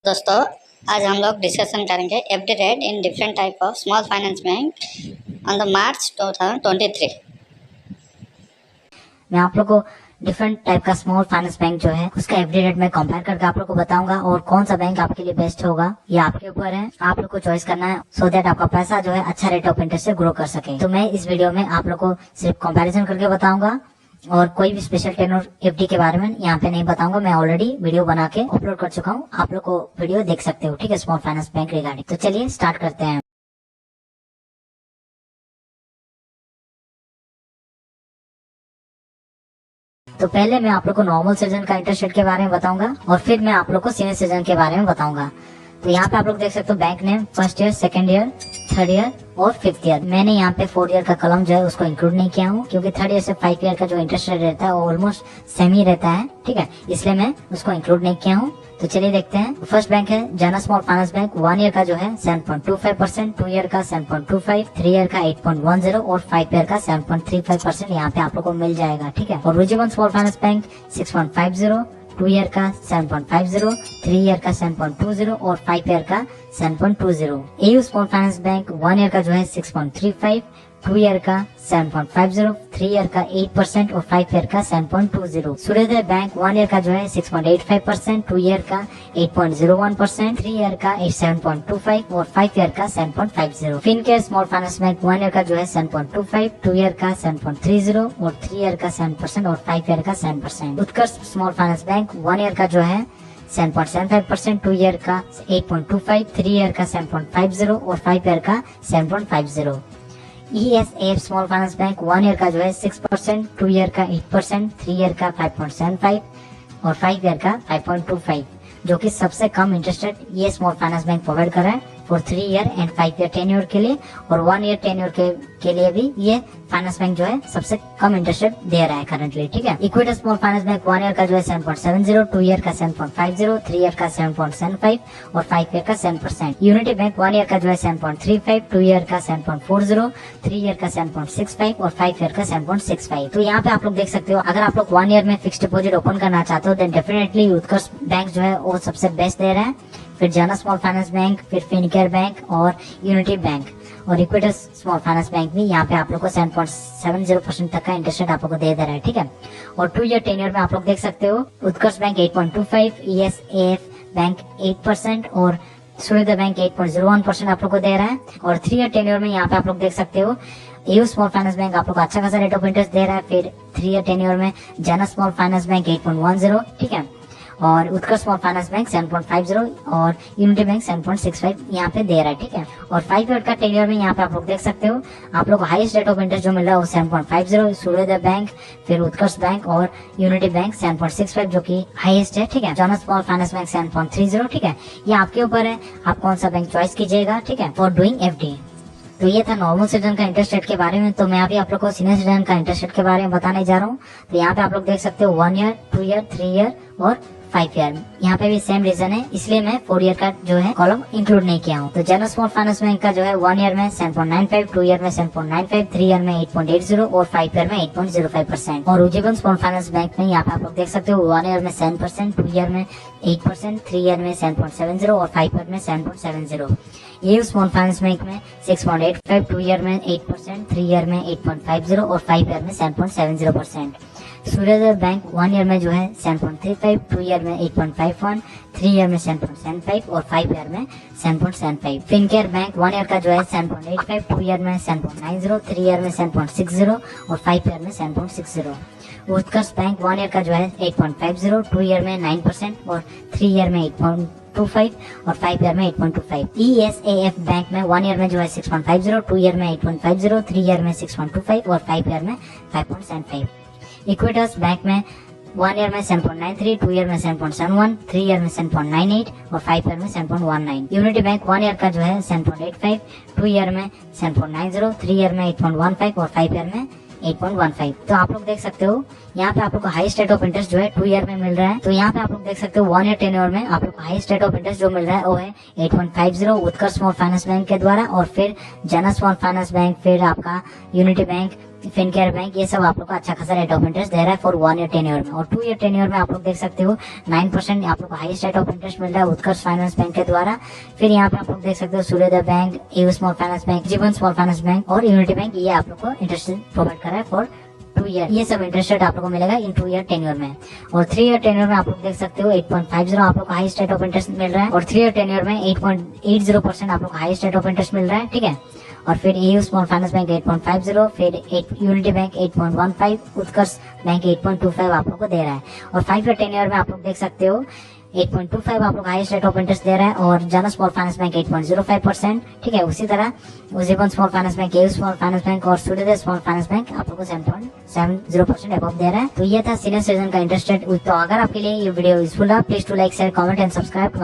दोस्तों, आज हम लोग डिस्कशन करेंगे FD rate in different type of small finance bank on the March 2023। मैं आप लोग को डिफरेंट टाइप का स्मॉल फाइनेंस बैंक जो है उसका एफडी रेट में कंपेयर करके आप लोग को बताऊंगा और कौन सा बैंक आपके लिए बेस्ट होगा ये आपके ऊपर है। आप लोग को चॉइस करना है सो दैट आपका पैसा जो है अच्छा रेट ऑफ इंटरेस्ट से ग्रो कर सके। तो मैं इस वीडियो में आप लोग को सिर्फ कंपैरिजन करके बताऊंगा और कोई भी स्पेशल टेनर एफडी के बारे में यहाँ पे नहीं बताऊंगा। मैं ऑलरेडी वीडियो बना के अपलोड कर चुका हूँ, आप लोग को वीडियो देख सकते हो। ठीक है, स्मॉल फाइनेंस बैंक रिगार्डिंग। तो चलिए स्टार्ट करते हैं। तो पहले मैं आप लोग को नॉर्मल सीजन का इंटरेस्ट रेट के बारे में बताऊंगा और फिर मैं आप लोग को सीनियर सीजन के बारे में बताऊंगा। तो यहाँ पे आप लोग देख सकते हो bank name, first year, second year, third year और फिफ्थ ईयर। मैंने यहाँ पे 4 ईयर का कॉलम जो है उसको इंक्लूड नहीं किया हूँ क्योंकि थर्ड ईयर से 5 ईयर का जो इंटरेस्ट रेट रहता है वो ऑलमोस्ट सेम ही रहता है। ठीक है, इसलिए मैं उसको इंक्लूड नहीं किया हूँ। तो चलिए देखते हैं। फर्स्ट बैंक है जाना स्मॉल फाइनेंस बैंक। 1 ईयर का जो है 7.25%, 2 ईयर का 7.25, 3 ईयर का 8.10 और 5 ईयर का 7.35% यहाँ पे आप लोग को मिल जाएगा। ठीक है, और rural small finance bank 6.50, 2 year का 7.50, 3 ईयर का 7.20 और 5 ईयर का 7.20। AU small finance bank 1 year का जो है 6.35, 2 ईयर का 7.50, 3 ईयर का 8% और 5 ईयर का 7.20। सूर्योदय बैंक 1 ईयर का जो है 6.85%, 2 ईयर का 8.01%, 3 ईयर का 7.25 और 5 ईयर का 7.50। Fincare small finance bank 1 year का जो है 7.25, 2 ईयर का 7.30 और 3 ईयर का 7% और 5 ईयर का 7%। उत्कर्ष स्मॉल फाइनेंस बैंक 1 ईयर का जो है 7.75%, 2 ईयर का 8.25, 3 ईयर का 7.50 और 5 ईयर का 7.50। ESAF small finance bank 1 year का जो है 6%, 2 ईयर का 8%, 3 ईयर का 5.75 और 5 ईयर का 5.25, जो कि सबसे कम इंटरेस्ट रेट ये स्मॉल फाइनेंस बैंक प्रोवाइड कर रहा है for 3 year and 5 year tenure के लिए। और 1 ईयर टेन्योर के लिए भी ये फाइनेंस बैंक जो है सबसे कम इंटरेस्ट रेट दे रहा है करंटली। ठीक है, equity small finance bank 1 year का जो है 7.70, 2 ईयर का 7.50, 3 ईयर का 7.75 और 5 ईयर का 7%। यूनिटी बैंक 1 ईयर का जो है 7.35, 2 ईयर का 7.40, 3 ईयर का 7.65 और 5 ईयर का 7.65। तो यहाँ पे आप लोग देख सकते हो, अगर आप लोग 1 ईयर में फिक्स डिपॉजिट ओपन करना चाहते हो देन डेफिनेटली उत्कर्ष बैंक जो है वो सबसे बेस्ट दे रहा है। फिर जाना स्मॉल फाइनेंस बैंक, फिर फिनकेयर बैंक और यूनिटी बैंक और इक्विटी स्मॉल फाइनेंस बैंक भी यहाँ पे आप लोग को 7.70% तक का इंटरेस्ट रेट आप लोग को दे रहा है। ठीक है, और 2 ईयर टेन्योर में आप लोग देख सकते हो उत्कर्ष बैंक 8.25, ESAF बैंक 8% और सूर्योदय बैंक 8.01% आप लोग को दे रहा है। और 3 ईयर टेन्योर में यहाँ पे आप लोग देख सकते हो एयू स्मॉल फाइनेंस बैंक आप लोग को अच्छा खासा रेट ऑफ इंटरेस्ट दे रहा है। फिर 3 ईयर टेन्योर में जाना स्मॉल फाइनेंस बैंक 8.10, ठीक है, और उत्कर्ष स्मॉल फाइनेंस बैंक 7.50 और यूनिटी बैंक 7.65 यहाँ पे दे रहा है। ठीक है, और 5 ईयर का टेन्योर में यहाँ पे आप लोग देख सकते हो आप लोग को हाईएस्ट रेट ऑफ इंटरेस्ट जो मिल रहा है वो 7.50 सूर्योदय बैंक, फिर उत्कर्ष बैंक और यूनिटी बैंक 7.65 जो कि हाईएस्ट है। ठीक है, जाना स्मॉल फाइनेंस बैंक 7.30। ठीक है, ये आपके ऊपर है, आप कौन सा बैंक चॉइस कीजिएगा। ठीक है, फॉर डूइंग एफडी। तो ये था नॉर्मल सिटीजन का इंटरेस्ट रेट के बारे में। तो मैं अभी आप लोग को सीनियर सिटीजन का इंटरेस्ट रेट के बारे में बताने जा रहा हूँ। तो यहाँ पे आप लोग देख सकते हो 1 ईयर, 2 ईयर, 3 ईयर और 5 ईयर। यहाँ पे भी सेम रीजन है, इसलिए मैं 4 ईयर का जो है कॉलम इंक्लूड नहीं किया हूँ। तो जनरल स्मॉल फाइनेंस बैंक का जो है 1 ईयर में 7.95, 2 ईयर में 7.95, 3 ईयर में 8.80 और 5 ईयर में 8.05%। और उज्जीवन स्मॉल फाइनेंस बैंक में यहाँ पे आप लोग देख सकते हो 1 ईयर में 7%, 2 ईयर में 8%, 3 ईयर में 7.70 और 5 ईयर में 7.70। ये स्मॉल फाइनेंस बैंक में 6.85, 2 ईयर में 8%, 3 ईयर में 8.50 और 5 ईयर में 7.70%। सूर्योदय बैंक 1 ईयर में जो है 7.35, 2 ईयर में 8.51, 3 ईयर में 7.75 और 5 ईयर में 7.75। फिनकेयर बैंक 1 ईयर का जो है 7.85, 2 ईयर में 7.90, 3 ईयर में 7.60 और 5 ईयर में 7.60। उत्कर्ष बैंक 1 ईयर का जो है 8.50, 2 ईयर में 9% और 3 ईयर में 8.25 और 5 ईयर में 8.25। ESAF बैंक में 1 ईयर में जो है 6.50, 2 ईयर में 8.50, 3 ईयर में 6.25 और 5 ईयर में 5.75। इक्विटस बैंक में 1 ईयर में 7.93, 2 ईयर में 7.71, 3 ईयर में 7.98 और 5 ईयर में 7.19। यूनिटी बैंक 1 ईयर का जो है 7.85, 2 ईयर में 7.90, 3 ईयर में 8.15 और 5 ईयर में 8.15। तो आप लोग देख सकते हो यहाँ पे आप लोग को हाईएस्ट रेट ऑफ इंटरेस्ट जो है 2 ईयर में मिल रहा है। तो यहाँ पे आप लोग देख सकते हो 1 ईयर टेन्योर में आप लोग को हाईएस्ट रेट ऑफ इंटरेस्ट जो मिल रहा है वो है 8.50 उत्कर्ष स्मॉल फाइनेंस बैंक के द्वारा, और फिर जाना स्मॉल फाइनेंस बैंक, फिर आपका यूनिटी बैंक फिनकेयर बैंक, ये सब आप लोग को अच्छा खासा रेट ऑफ इंटरेस्ट दे रहा है फॉर 1 ईयर टेन्योर में। और 2 ईयर टेन्योर में आप लोग देख सकते हो 9% आप लोग को हाईएस्ट रेट ऑफ इंटरेस्ट मिल रहा है उत्कर्ष फाइनेंस बैंक के द्वारा। फिर यहाँ पे आप लोग देख सकते हो सूर्योदय bank, AU small finance bank, जीवन स्मॉल फाइनेंस बैंक और यूनिटी बैंक, ये आप लोग को इंटरेस्ट प्रोवाइड कर रहा है फॉर 2 ईयर। ये सब इंटरेस्ट रेट आप लोग को मिलेगा इन 2 ईयर टेन्योर में। और 3 ईयर टेन्योर में आप लोग देख सकते हो 8.50 आप लोग को हाईएस्ट रेट ऑफ इंटरेस्ट मिल रहा है। और 3 ईयर टेन्योर में 8.80% आप लोग को हाईएस्ट रेट ऑफ इंटरेस्ट मिल रहा है, ठीक है। और फिर एयू स्मॉल फाइनेंस बैंक 8.50, फिर यूनिटी बैंक 8.15, उत्कर्ष बैंक 8.25 आप लोग को दे रहा है। और 5 ईयर टेन्योर में आप लोग देख सकते हो 8.25 आप लोग हाईएस्ट रेट ऑफ इंटरेस्ट दे रहा है। और जन स्मॉल फाइनेंस बैंक 8.05%, ठीक है। उसी तरह जीवन small finance bank, AU small finance bank और सूर्योदय स्मॉल फाइनेंस बैंक आप लोग को 7.70% अबव दे रहा है। तो ये था सीनियर सिटीजन का इंटरेस्ट रेट। तो अगर आपके लिए ये वीडियो यूजफुल रहा, please to like, share, comment and subscribe.